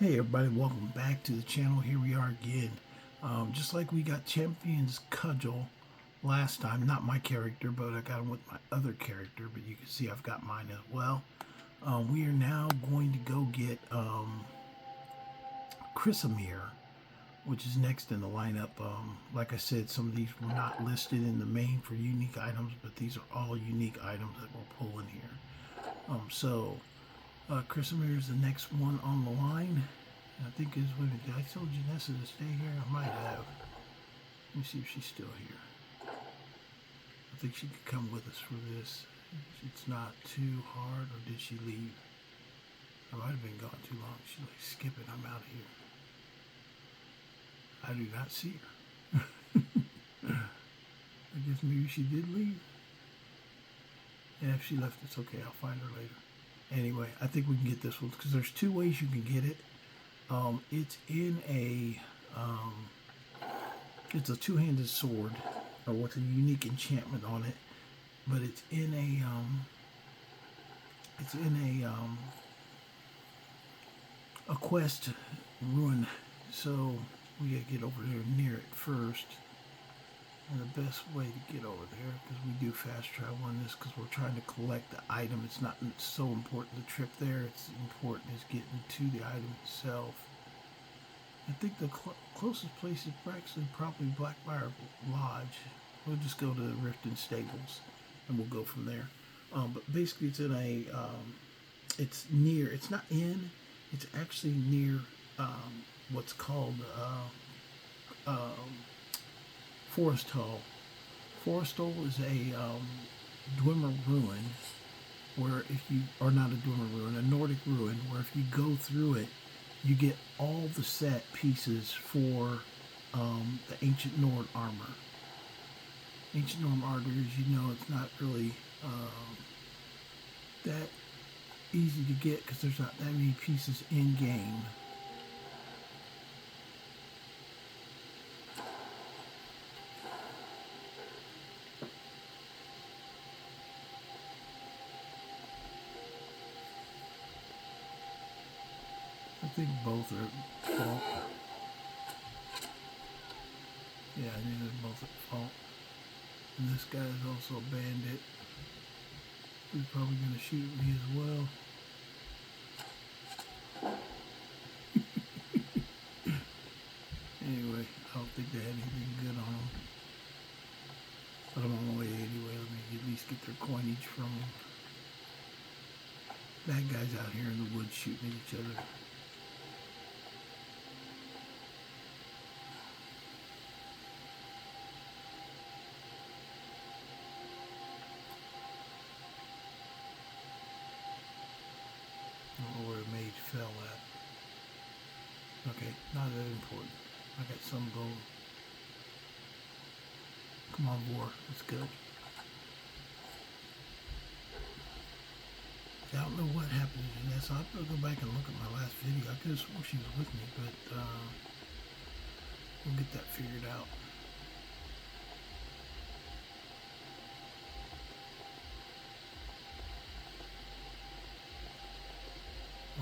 Hey everybody, welcome back to the channel. Here we are again. Just like we got Champion's Cudgel last time, not my character, but I got him with my other character, but you can see I've got mine as well. We are now going to go get Chrysamere, which is next in the lineup. Like I said, some of these were not listed in the main for unique items, but these are all unique items that we're pulling here. Chrysamere is the next one on the line. I think is when I told Janessa to stay here. I might have. Let me see if she's still here. I think she could come with us for this. It's not too hard, or did she leave? I might have been gone too long. She's like, skip it, I'm out of here. I do not see her. I guess maybe she did leave. And if she left, it's okay. I'll find her later. Anyway, I think we can get this one because there's two ways you can get it. It's in a it's a two-handed sword, or with a unique enchantment on it, but it's in a quest ruin. So we gotta get over there near it first. And the best way to get over there, because we do fast travel on this, because we're trying to collect the item. It's not so important the trip there. It's important is getting to the item itself. I think the closest place is actually probably Blackbriar Lodge. We'll just go to the Riften Stables, and we'll go from there. But basically, it's in a, it's near. It's not in. It's actually near what's called. Forest Hall. Forest Hall is a Dwemer ruin, where if you, or not a Dwemer ruin, a Nordic ruin, where if you go through it, you get all the set pieces for the Ancient Nord armor. Ancient Nord armor, as you know, it's not really that easy to get because there's not that many pieces in game. I think both are fault. Yeah, I think they're both at fault. And this guy is also a bandit. He's probably going to shoot me as well. Anyway, I don't think they had anything good on them. But I'm on my way anyway. Let me at least get their coinage from them. Bad guys out here in the woods shooting at each other. I don't know where the mage fell at. Okay, not that important. I got some gold. Come on, war. Let's go. I don't know what happened to Janessa. I'll have to go back and look at my last video. I could have sworn she was with me, but we'll get that figured out.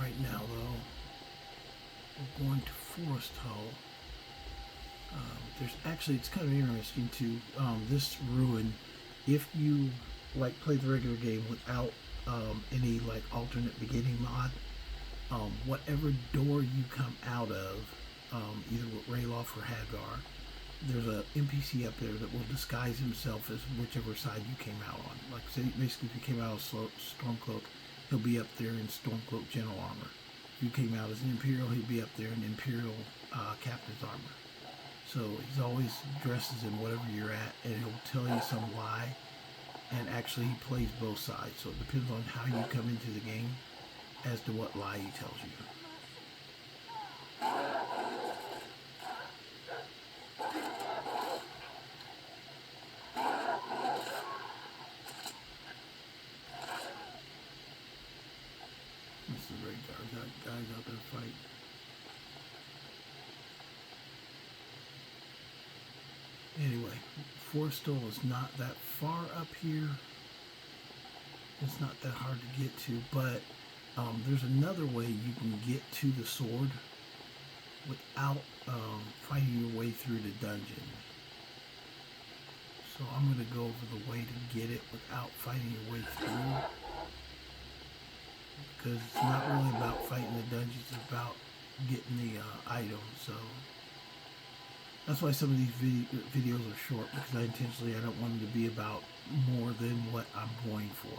Right now, though, we're going to Forest Hall. There's actually, it's kind of interesting to this ruin. If you like play the regular game without any like alternate beginning mod, whatever door you come out of, either with Rayloff or Hagar, there's a NPC up there that will disguise himself as whichever side you came out on. Like, say, basically, if you came out of Stormcloak, he'll be up there in Stormcloak General Armor. If you came out as an Imperial, he'll be up there in Imperial Captain's Armor. So he's always dresses in whatever you're at, and he'll tell you some lie, and actually he plays both sides. So it depends on how you come into the game as to what lie he tells you. This is very dark. Got guys out there fighting. Anyway, Forestall is not that far up here. It's not that hard to get to, but there's another way you can get to the sword without fighting your way through the dungeon. So I'm going to go over the way to get it without fighting your way through. Because it's not really about fighting the dungeons, it's about getting the items. So that's why some of these videos are short, because I don't want them to be about more than what I'm going for.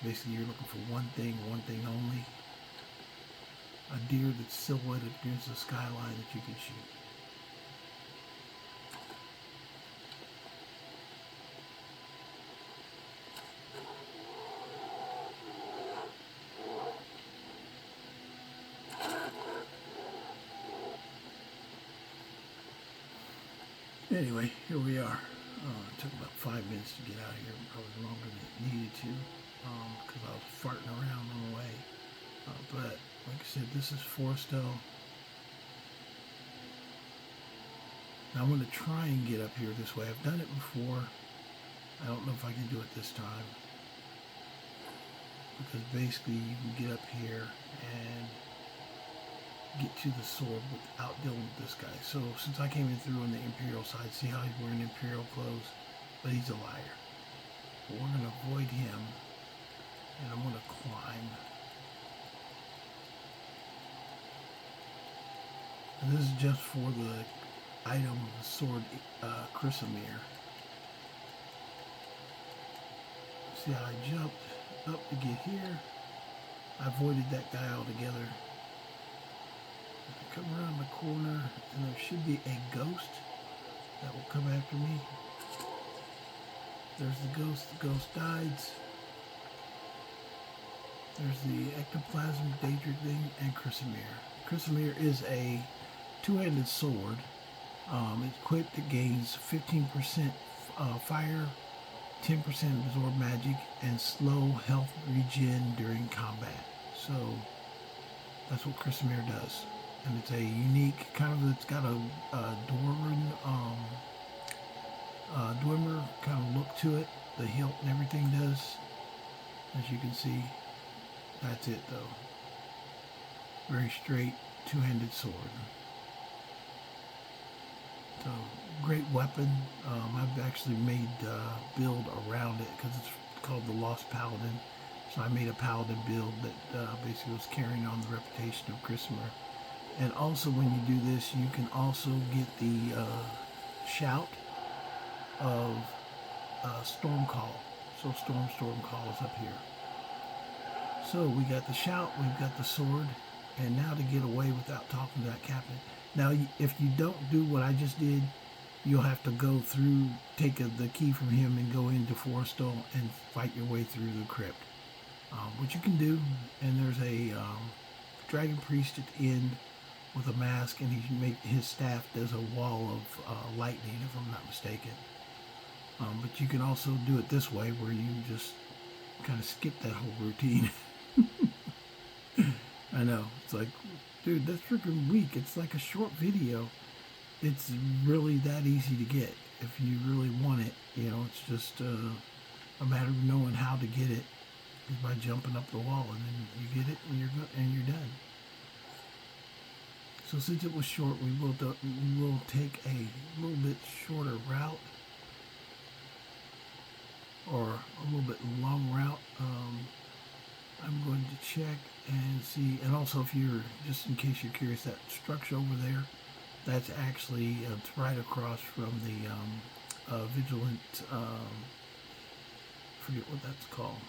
Basically, you're looking for one thing only. A deer that's silhouetted against the skyline that you can shoot. Anyway, here we are. It took about 5 minutes to get out of here, probably longer than it needed to, because I was farting around on the way. But like I said, this is Forelhost. Now I'm going to try and get up here this way. I've done it before. I don't know if I can do it this time, because basically you can get up here and get to the sword without dealing with this guy. So since I came in through on the Imperial side, see how he's wearing Imperial clothes? But he's a liar. But we're going to avoid him, and I'm going to climb. And this is just for the item, the sword, Chrysamere. See how I jumped up to get here? I avoided that guy altogether. Come around the corner, and there should be a ghost that will come after me. There's the ghost dies. There's the ectoplasm, daedric thing, and Chrysamere. Chrysamere is a two-handed sword. Equipped, it gains 15% fire, 10% absorb magic, and slow health regen during combat. So that's what Chrysamere does. And it's a unique it's got a Dwemer kind of look to it. The hilt and everything does. As you can see, that's it though. Very straight, two-handed sword. So, great weapon. I've actually made build around it because it's called the Lost Paladin. So I made a paladin build that basically was carrying on the reputation of Chrysamere. And also when you do this, you can also get the shout of Storm Call. So Storm Call is up here. So we got the shout, we've got the sword, and now to get away without talking to that captain. Now if you don't do what I just did, you'll have to go through, take the key from him and go into Forelhost and fight your way through the crypt. Which you can do, and there's a dragon priest at the end with a mask, and his staff does a wall of lightning, if I'm not mistaken. But you can also do it this way, where you just kind of skip that whole routine. I know, it's like, dude, that's freaking weak. It's like a short video. It's really that easy to get if you really want it. You know, it's just a matter of knowing how to get it is by jumping up the wall, and then you get it, and you're done. So since it was short, we will take a little bit shorter route, or a little bit long route. I'm going to check and see, and also if you're, just in case you're curious, that structure over there, that's actually, it's right across from the Vigilant, forget what that's called.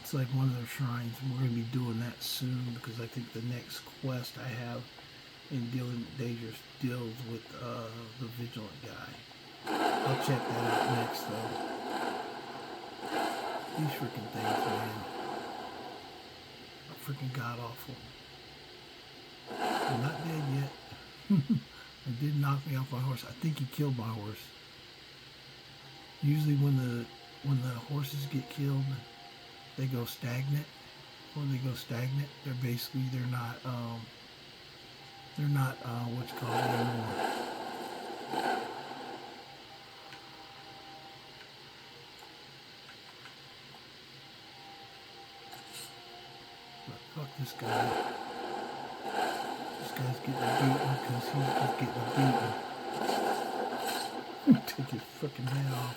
It's like one of their shrines, and we're going to be doing that soon, because I think the next quest I have in Dealing Dangerous deals with the Vigilant guy. I'll check that out next, though. These freaking things, man, are freaking god-awful. I'm not dead yet. It did knock me off my horse. I think he killed my horse. Usually when the horses get killed, they go stagnant. When they go stagnant, they're not what you call it anymore. Fuck this guy. This guy's getting beaten because he's just getting beaten. Take his freaking head off.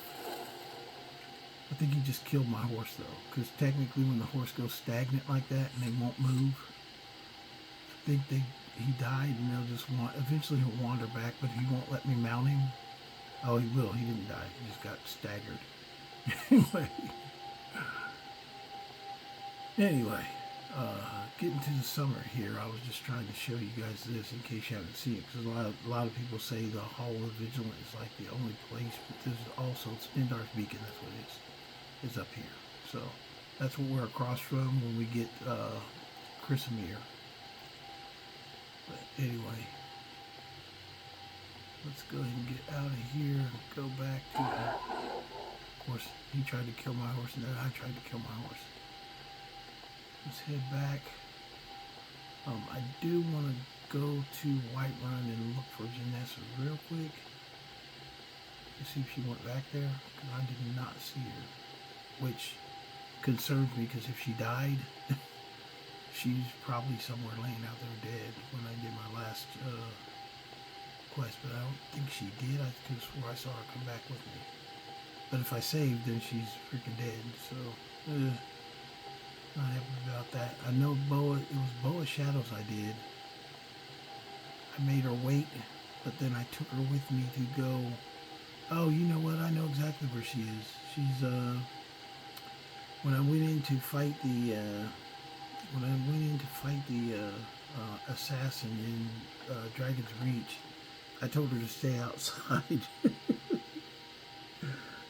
I think he just killed my horse though, because technically when the horse goes stagnant like that and they won't move, I think he died and they'll just eventually he'll wander back, but he won't let me mount him. Oh, he will. He didn't die. He just got staggered. Anyway, getting to the summer here, I was just trying to show you guys this in case you haven't seen it, because a lot of people say the Hall of Vigilant is like the only place, but there's also Spindar's Beacon. That's what it is. It's up here. So that's what we're across from when we get Chrysamere. But anyway, let's go ahead and get out of here and go back to of course, he tried to kill my horse and then I tried to kill my horse. Let's head back. I do want to go to Whiterun and look for Janessa real quick to see if she went back there, because I did not see her, which concerns me, because if she died, she's probably somewhere laying out there dead when I did my last quest, but I don't think she did. I could have swore I saw her come back with me. But if I saved, then she's freaking dead, so not happy about that. I know it was Boa Shadows I did. I made her wait, but then I took her with me to go. Oh, you know what? I know exactly where she is. She's when I went in to fight the assassin in Dragon's Reach, I told her to stay outside.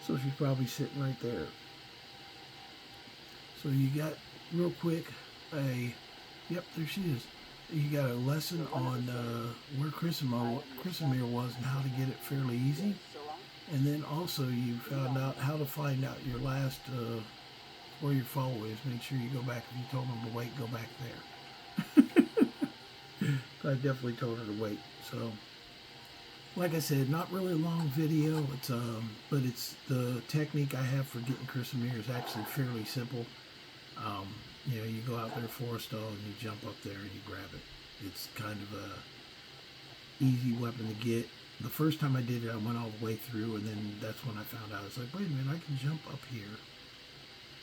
So she's probably sitting right there. So you got, real quick, yep, there she is. You got a lesson on where Chrysamere was and how to get it fairly easy. And then also you found out how to find out your last, where your follow is. Make sure you go back. If you told them to wait, go back there. I definitely told her to wait. So, like I said, not really a long video. It's but it's the technique I have for getting Chrysamere is actually fairly simple. You know, you go out there Forestall and you jump up there and you grab it. It's kind of a easy weapon to get. The first time I did it, I went all the way through, and then that's when I found out. It's like, wait a minute, I can jump up here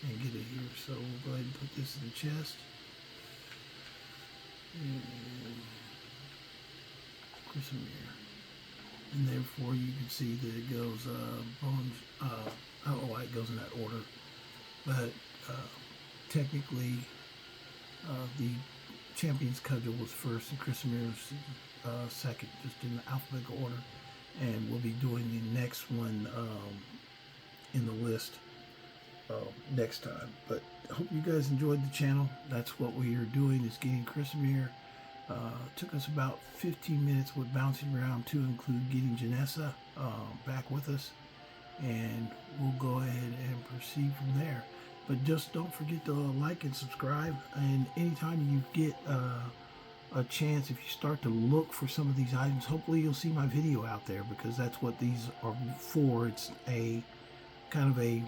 and get it here. So we'll go ahead and put this in the chest. And Chrysamere. And therefore you can see that it goes bones. I don't know why it goes in that order, but technically the Champion's Cudgel was first and Chrysamere's second, just in the alphabetical order. And we'll be doing the next one in the list next time. But I hope you guys enjoyed the channel. That's what we are doing, is getting Chrysamere. Took us about 15 minutes with bouncing around to include getting Janessa back with us, and we'll go ahead and proceed from there. But just don't forget to like and subscribe, and anytime you get a chance, if you start to look for some of these items, hopefully you'll see my video out there, because that's what these are for. It's a kind of a,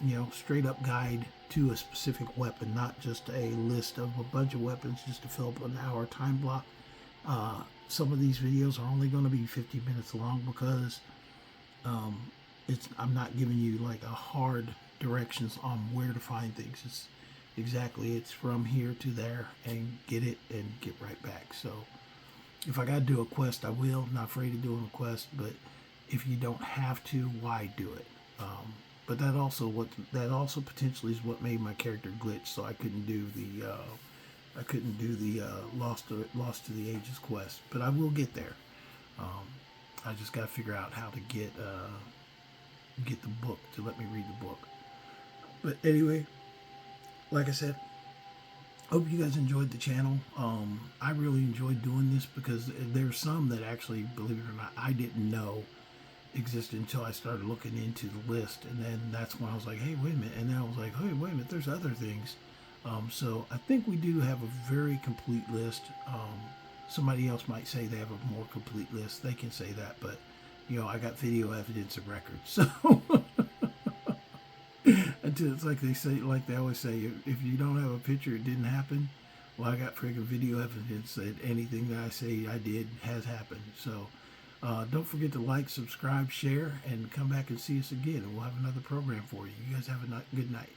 you know, straight up guide to a specific weapon, not just a list of a bunch of weapons just to fill up an hour time block. Some of these videos are only going to be 50 minutes long, because I'm not giving you like a hard directions on where to find things. It's from here to there and get it and get right back. So if I gotta do a quest, I will. I'm not afraid of doing a quest, but if you don't have to, why do it? But that also potentially is what made my character glitch, so I couldn't do the Lost to the Ages quest. But I will get there. I just got to figure out how to get the book to let me read the book. But anyway, like I said, hope you guys enjoyed the channel. I really enjoyed doing this, because there's some that actually, believe it or not, I didn't know existed until I started looking into the list, and then that's when I was like, hey, wait a minute, and then I was like, hey, wait a minute, there's other things. So I think we do have a very complete list. Somebody else might say they have a more complete list. They can say that, but you know, I got video evidence and records. So until it's like they say, like they always say, if you don't have a picture, it didn't happen. Well, I got friggin' video evidence that anything that I say I did has happened. So don't forget to like, subscribe, share, and come back and see us again. And we'll have another program for you. You guys have a good night.